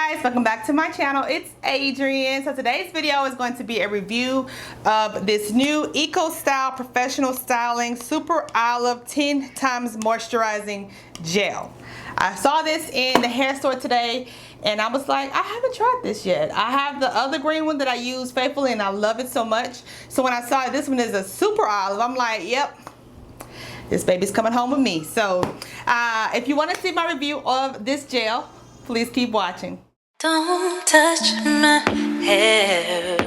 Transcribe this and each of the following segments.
guys, welcome back to my channel. It's Adrianne. So today's video is going to be a review of this new Eco Style Professional Styling Super Olive 10 times Moisturizing Gel. I saw this in the hair store today and I was like, I haven't tried this yet. I have the other green one that I use faithfully and I love it so much. So when I saw this one is a Super Olive, I'm like, yep, this baby's coming home with me. So if you want to see my review of this gel, please keep watching. Don't touch my hair.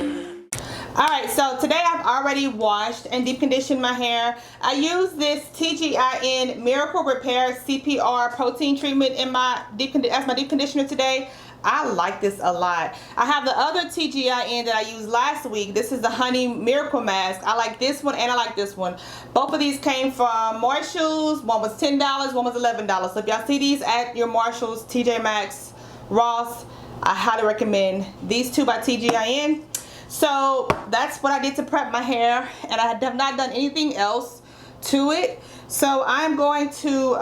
Alright, so today I've already washed and deep conditioned my hair. I use this TGIN Miracle Repair CPR protein treatment in my as my deep conditioner today. I like this a lot. I have the other TGIN that I used last week. This is the Honey Miracle Mask. I like this one and I like this one. Both of these came from Marshall's. One was $10, one was $11. So if y'all see these at your Marshall's, TJ Maxx, Ross, I highly recommend these two by TGIN. So that's what I did to prep my hair, and I have not done anything else to it. So I'm going to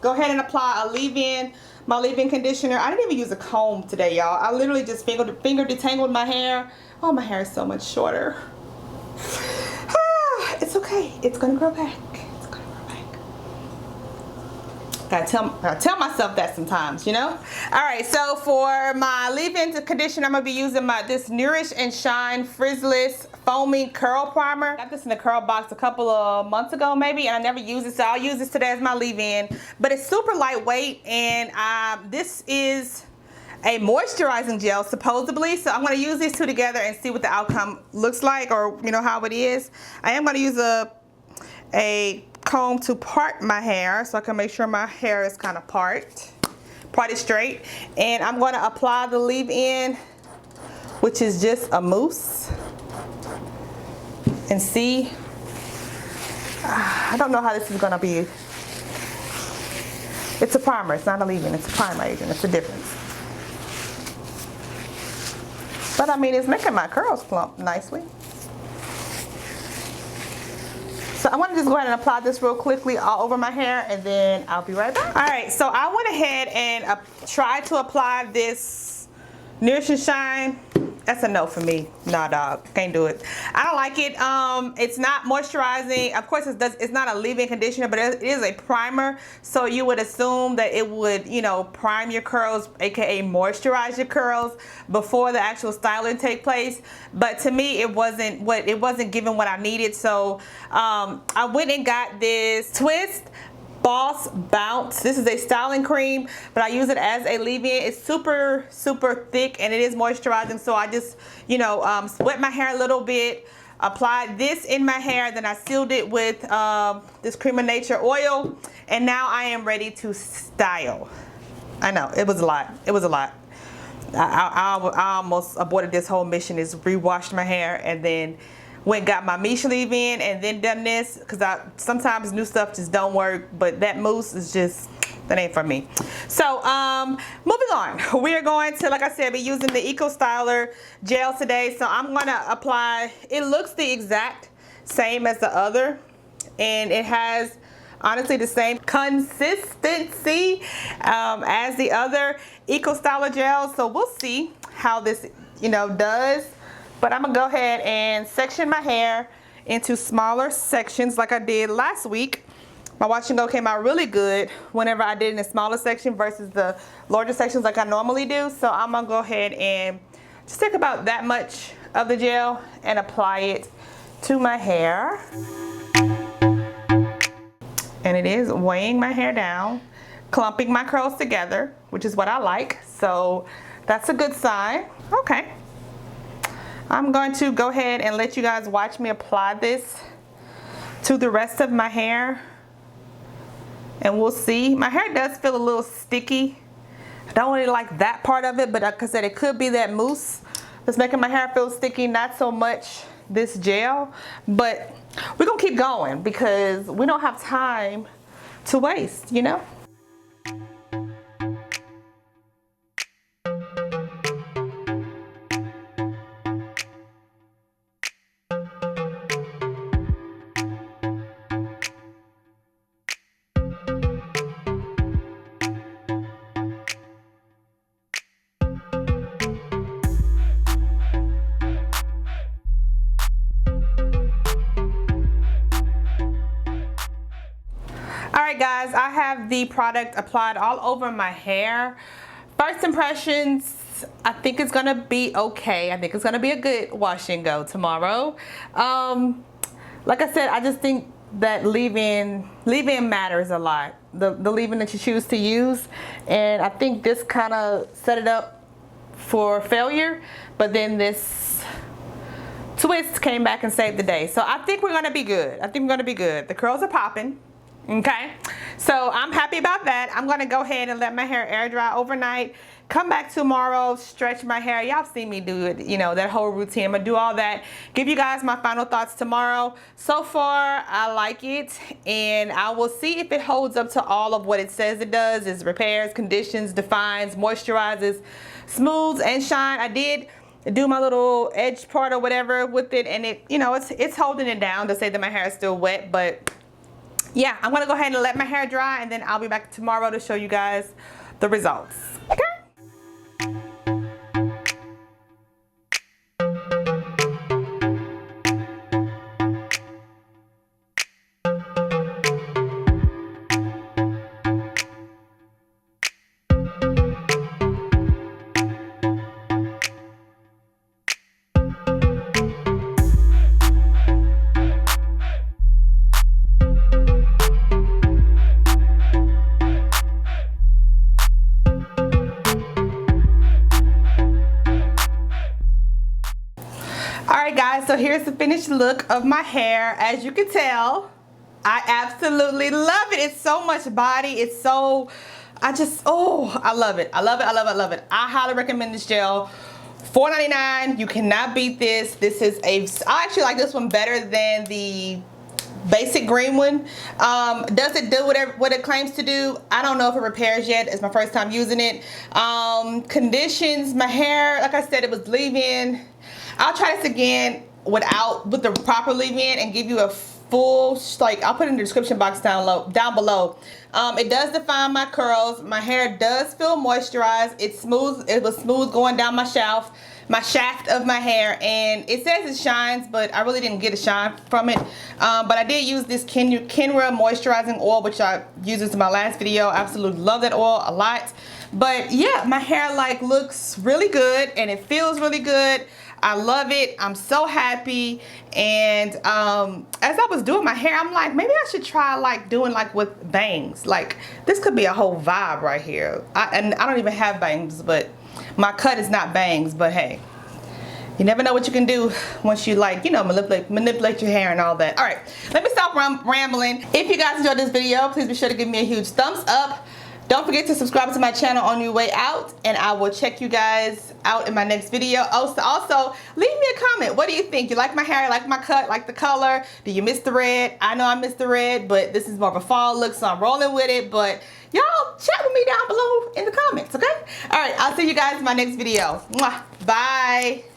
go ahead and apply my leave-in conditioner. I didn't even use a comb today, y'all. I literally just finger detangled my hair. Oh, my hair is so much shorter. It's okay. It's gonna grow back. It's gonna grow back. Gotta tell myself that sometimes, you know. All right. So for my leave-in conditioner, I'm gonna be using this Nourish and Shine Frizzless Foaming Curl Primer. Got this in the curl box a couple of months ago maybe, and I never used it, so I'll use this today as my leave-in. But it's super lightweight, and this is a moisturizing gel supposedly, so I'm going to use these two together and see what the outcome looks like, or you know how it is. I am going to use a comb to part my hair so I can make sure my hair is kind of parted straight, and I'm going to apply the leave-in, which is just a mousse, and see. I don't know how this is going to be. It's a primer. It's not a leave-in. It's a primer, Adrian. It's a difference. But I mean, it's making my curls plump nicely. So I want to just go ahead and apply this real quickly all over my hair, and then I'll be right back. All right, so I went ahead and tried to apply this Nourish and Shine. That's a no for me. Nah, dog, can't do it. I don't like it. It's not moisturizing. Of course, it's not a leave-in conditioner, but it is a primer. So you would assume that it would, you know, prime your curls, aka moisturize your curls before the actual styling take place. But to me, it wasn't giving what I needed. So I went and got this Twist Boss Bounce. This is a styling cream, but I use it as a leave-in. It's super thick and it is moisturizing, so I just, you know, wet my hair a little bit, applied this in my hair, then I sealed it with this Cream of Nature oil, and now I am ready to style. I know, it was a lot. It was a lot. I almost aborted this whole mission, is rewashed my hair and then went got my Miche leave-in and then done this, because sometimes new stuff just don't work, but that mousse is just, that ain't for me. So moving on, we are going to, like I said, be using the Eco Styler gel today. So I'm going to apply, it looks the exact same as the other, and it has honestly the same consistency as the other Eco Styler gel. So we'll see how this, you know, does. But I'm gonna go ahead and section my hair into smaller sections like I did last week. My wash and go came out really good whenever I did in a smaller section versus the larger sections like I normally do. So I'm gonna go ahead and just take about that much of the gel and apply it to my hair. And it is weighing my hair down, clumping my curls together, which is what I like. So that's a good sign. Okay. I'm going to go ahead and let you guys watch me apply this to the rest of my hair, and we'll see. My hair does feel a little sticky. I don't really like that part of it, but like I said, it could be that mousse that's making my hair feel sticky, not so much this gel. But we're gonna keep going because we don't have time to waste, you know? right, guys, I have the product applied all over my hair. First impressions, I think it's gonna be okay. I think it's gonna be a good wash and go tomorrow. Like I said, I just think that leave-in matters a lot. The leave-in that you choose to use, and I think this kind of set it up for failure, but then this twist came back and saved the day. So I think we're gonna be good. I think we're gonna be good. The curls are popping. Okay, so I'm happy about that. I'm gonna go ahead and let my hair air dry overnight. Come back tomorrow, stretch my hair. Y'all seen me do it, you know, that whole routine. I'm gonna do all that. Give you guys my final thoughts tomorrow. So far, I like it, and I will see if it holds up to all of what it says it does. It repairs, conditions, defines, moisturizes, smooths, and shine. I did do my little edge part or whatever with it, and it, you know, it's holding it down to say that my hair is still wet, but yeah, I'm gonna go ahead and let my hair dry, and then I'll be back tomorrow to show you guys the results. Okay. Alright guys, so here's the finished look of my hair. As you can tell, I absolutely love it. It's so much body. It's so, I love it. I love it, I love it, I love it. I highly recommend this gel. $4.99, you cannot beat this. This is I actually like this one better than the basic green one. Does it do what it claims to do? I don't know if it repairs yet. It's my first time using it. Conditions my hair, like I said, it was leave-in. I'll try this again with the proper leave-in and give you a full, like, I'll put it in the description box down below. It does define my curls. My hair does feel moisturized. It's smooth. It was smooth going down my shaft of my hair, and it says it shines, but I really didn't get a shine from it. But I did use this Kenra moisturizing oil, which I used in my last video. I absolutely love that oil a lot. But yeah, my hair like looks really good, and it feels really good. I love it. I'm so happy. And as I was doing my hair, I'm like, maybe I should try like doing like with bangs. Like, this could be a whole vibe right here. And I don't even have bangs, but my cut is not bangs. But hey, you never know what you can do once you, like, you know, manipulate your hair and all that. All right, let me stop rambling. If you guys enjoyed this video, please be sure to give me a huge thumbs up. Don't forget to subscribe to my channel on your way out, and I will check you guys out in my next video. Also, leave me a comment. What do you think? You like my hair? You like my cut? Like the color? Do you miss the red? I know I missed the red, but this is more of a fall look, so I'm rolling with it. But y'all chat with me down below in the comments, okay? All right, I'll see you guys in my next video. Mwah. Bye.